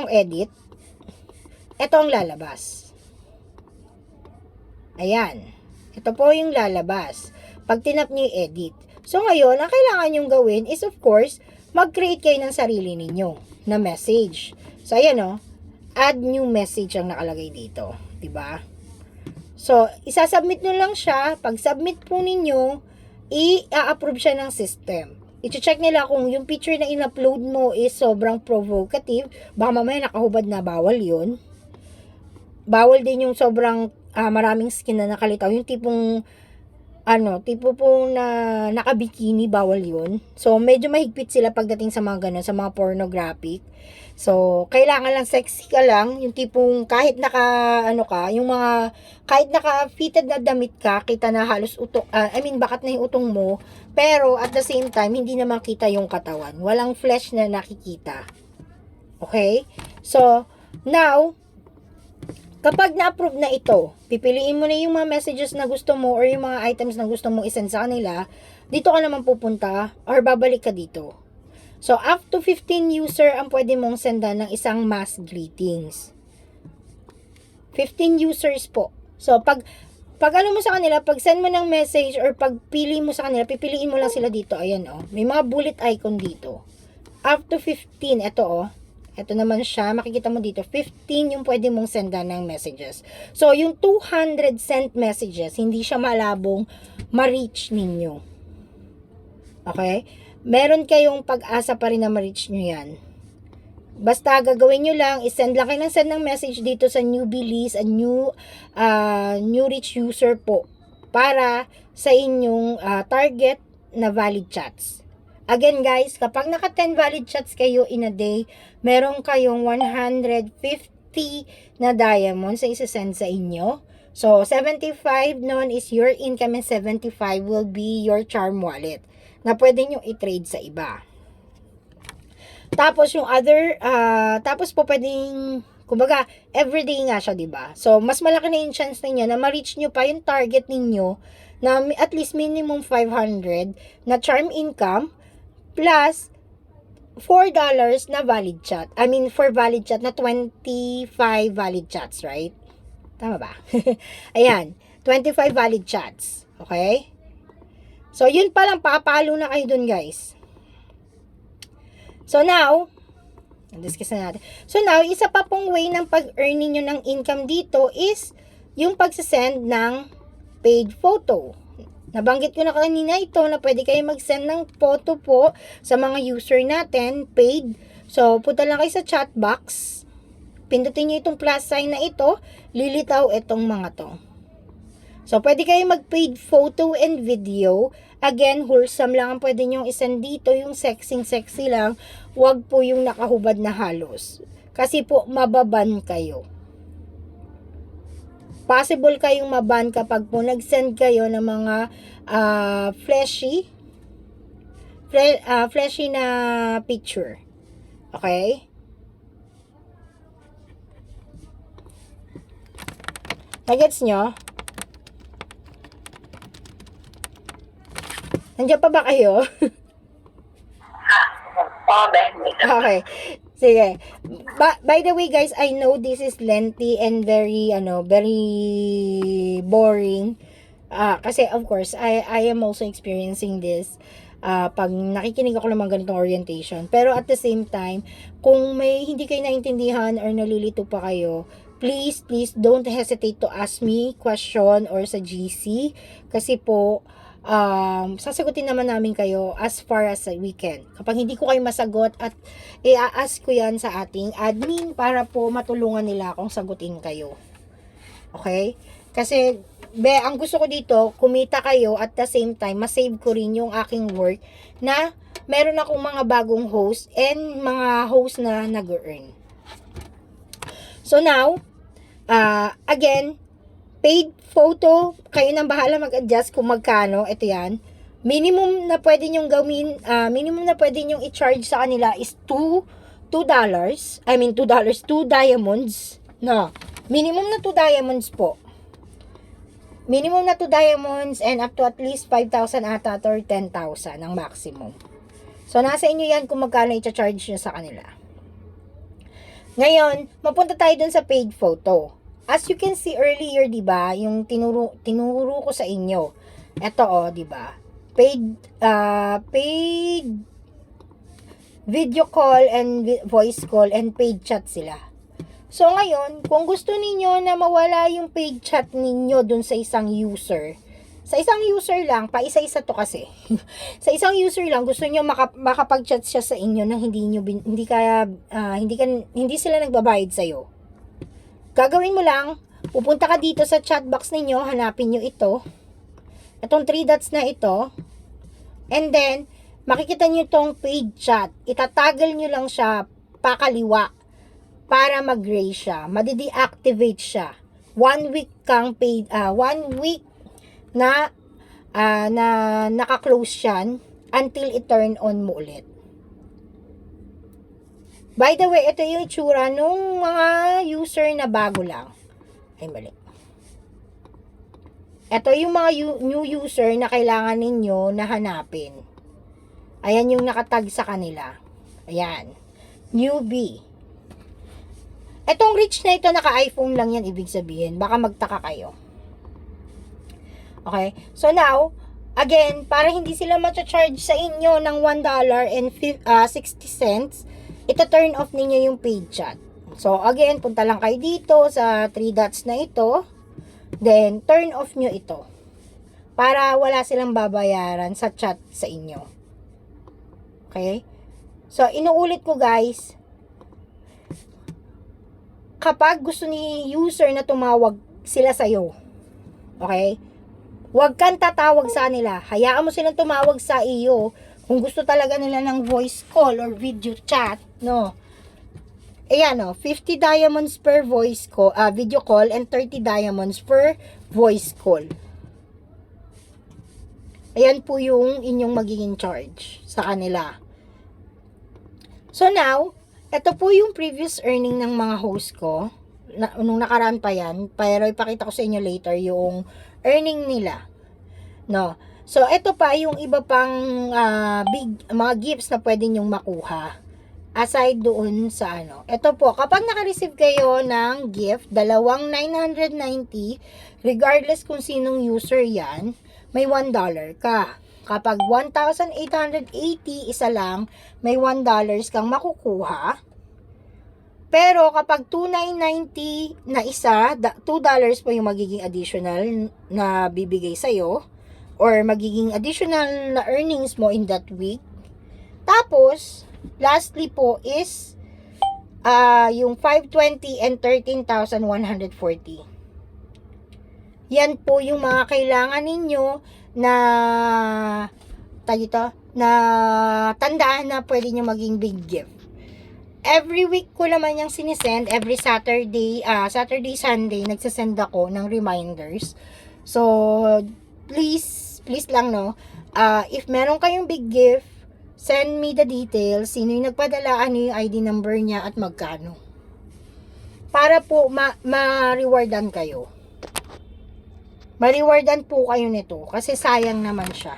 edit. Ito ang lalabas. Ayan. Ito po yung lalabas. Pag tinap nyo yung edit. So, ngayon, ang kailangan nyong gawin is, of course, mag-create kayo ng sarili ninyo na message. So, ayan, oh. Add new message ang nakalagay dito. Diba? So, isasubmit nyo lang siya. Pag submit po ninyo, i-approve siya ng system. I-check nila kung yung picture na in-upload mo is sobrang provocative. Baka mamaya nakahubad na, bawal yun. Bawal din yung sobrang maraming skin na nakalitaw. Yung tipo po na nakabikini, bawal yun. So, medyo mahigpit sila pagdating sa mga ganun, sa mga pornographic. So, kailangan lang sexy ka lang, yung tipong kahit kahit naka-fitted na damit ka, kita na halos bakat na yung utong mo, pero at the same time, hindi na makita yung katawan. Walang flesh na nakikita. Okay? So, now, kapag na-approve na ito, pipiliin mo na yung mga messages na gusto mo or yung mga items na gusto mong isend sa kanila, dito ka naman pupunta or babalik ka dito. So, up to 15 user ang pwede mong sendan ng isang mass greetings. 15 users po. So, pag mo sa kanila, pag send mo ng message or pag pili mo sa kanila, pipiliin mo lang sila dito. Ayan, oh. May mga bullet icon dito. Up to 15. Ito, oh. Ito naman siya. Makikita mo dito. 15 yung pwede mong sendan ng messages. So, yung 200 sent messages, hindi siya malabong ma-reach ninyo. Okay? Meron kayong pag-asa pa rin na ma-reach nyo yan. Basta gagawin nyo lang, isend lang kayo ng send ng message dito sa newbie list, new reach user po, para sa inyong target na valid chats. Again guys, kapag naka 10 valid chats kayo in a day, meron kayong 150 na diamonds sa isa-send sa inyo. So, 75 nun is your income and 75 will be your charm wallet na pwede nyo i-trade sa iba. Tapos yung tapos po pwedeng, kumbaga, everyday nga siya, diba? So, mas malaki na yung chance ninyo na ma-reach nyo pa yung target ninyo na at least minimum 500 na charm income plus $4 na valid chat. For valid chat na 25 valid chats, right? Tama ba? Ayan, 25 valid chats. Okay? So, yun pa lang, papalo na kayo dun, guys. So, now, discuss na natin. So, now, isa pa pong way ng pag-earn ninyo ng income dito is yung pagsasend ng paid photo. Nabanggit ko na kanina ito na pwede kayo mag-send ng photo po sa mga user natin, paid. So, punta lang kayo sa chat box. Pindutin nyo itong plus sign na ito, lilitaw itong mga to. So, pwede kayo mag-paid photo and video. Again, wholesome lang ang pwede nyo isend dito, yung sexy lang. Huwag po yung nakahubad na halos. Kasi po, mababan kayo. Possible kayong maban kapag po nag-send kayo ng mga fleshy na picture. Okay? Nagets nyo? Nandiyan pa ba kayo?
Okay.
Okay. Sige. By the way, guys, I know this is lengthy and very, very boring. Kasi, of course, I am also experiencing this. Pag nakikinig ako ng mga ganitong orientation. Pero at the same time, kung may hindi kayo naintindihan or nalilito pa kayo, please don't hesitate to ask me question or sa GC. Kasi po, sasagutin naman namin kayo as far as we can. Kapag hindi ko kayo masagot at i-ask ko yan sa ating admin para po matulungan nila akong sagutin kayo. Okay? Kasi, ang gusto ko dito, kumita kayo at the same time, masave ko rin yung aking work na meron akong mga bagong host and mga host na nag-earn. So now, again, paid photo, kayo nang bahala mag-adjust kung magkano. Ito yan. Minimum na pwede nyong gawin, minimum na pwede nyong i-charge sa kanila is $2. I mean, $2, 2 diamonds. No. Minimum na 2 diamonds po. Minimum na 2 diamonds and up to at least 5,000 ata or 10,000 ang maximum. So, nasa inyo yan kung magkano i-charge nyo sa kanila. Ngayon, mapunta tayo dun sa paid photo. As you can see earlier, 'di ba, yung tinuro ko sa inyo. Ito 'di ba? Paid video call and voice call and paid chat sila. So ngayon, kung gusto niyo na mawala yung paid chat ninyo dun sa isang user, sa isang user lang, pa isa-isa to kasi. Sa isang user lang gusto niyo makapag-chat siya sa inyo nang hindi sila nagbabayad sa iyo. Gagawin mo lang, pupunta ka dito sa chat box ninyo, hanapin nyo ito. Itong 3 dots na ito. And then, makikita nyo itong paid chat. Itatagal nyo lang siya pakaliwa para mag-gray siya. Madi-deactivate siya. 1 week kang paid, 1 week na naka-close siyan until i-turn on mo ulit. By the way, ito yung itsura nung mga user na bago lang. Ay, mali. Ito yung mga new user na kailangan ninyo na hanapin. Ayan yung nakatag sa kanila. Ayan. Newbie. Etong rich na ito, naka-iPhone lang yan, ibig sabihin. Baka magtaka kayo. Okay? So now, again, para hindi sila ma-charge sa inyo ng $1.60, ito turn off ninyo yung paid chat. So, again, punta lang kayo dito sa 3 dots na ito. Then, turn off nyo ito. Para wala silang babayaran sa chat sa inyo. Okay? So, inuulit ko guys. Kapag gusto ni user na tumawag sila sa'yo. Okay? Huwag kang tatawag sa nila. Hayaan mo silang tumawag sa iyo. Kung gusto talaga nila ng voice call or video chat, no. Ayan, 50 diamonds per voice call, video call and 30 diamonds per voice call. Ayan po yung inyong magiging charge sa kanila. So now, ito po yung previous earning ng mga host ko. Nung nakaraan pa yan, pero ipakita ko sa inyo later yung earning nila. No. So, ito pa yung iba pang mga gifts na pwede nyong makuha. Aside doon sa Ito po, kapag naka-receive kayo ng gift, dalawang 990, regardless kung sinong user yan, may $1 ka. Kapag 1,880, isa lang, may $1 kang makukuha. Pero kapag 2,990 na isa, $2 po yung magiging additional na bibigay sa'yo. Or magiging additional na earnings mo in that week. Tapos, lastly po is yung 520 and 13,140. Yan po yung mga kailangan ninyo na tandaan na pwede nyo maging big gift. Every week ko naman yung sinisend, every Saturday, Sunday, nagsasend ako ng reminders. So, please lang if meron kayong big gift, send me the details, sino yung nagpadala, ano yung ID number niya at magkano. Para po ma-rewardan kayo. Ma-rewardan po kayo nito kasi sayang naman siya.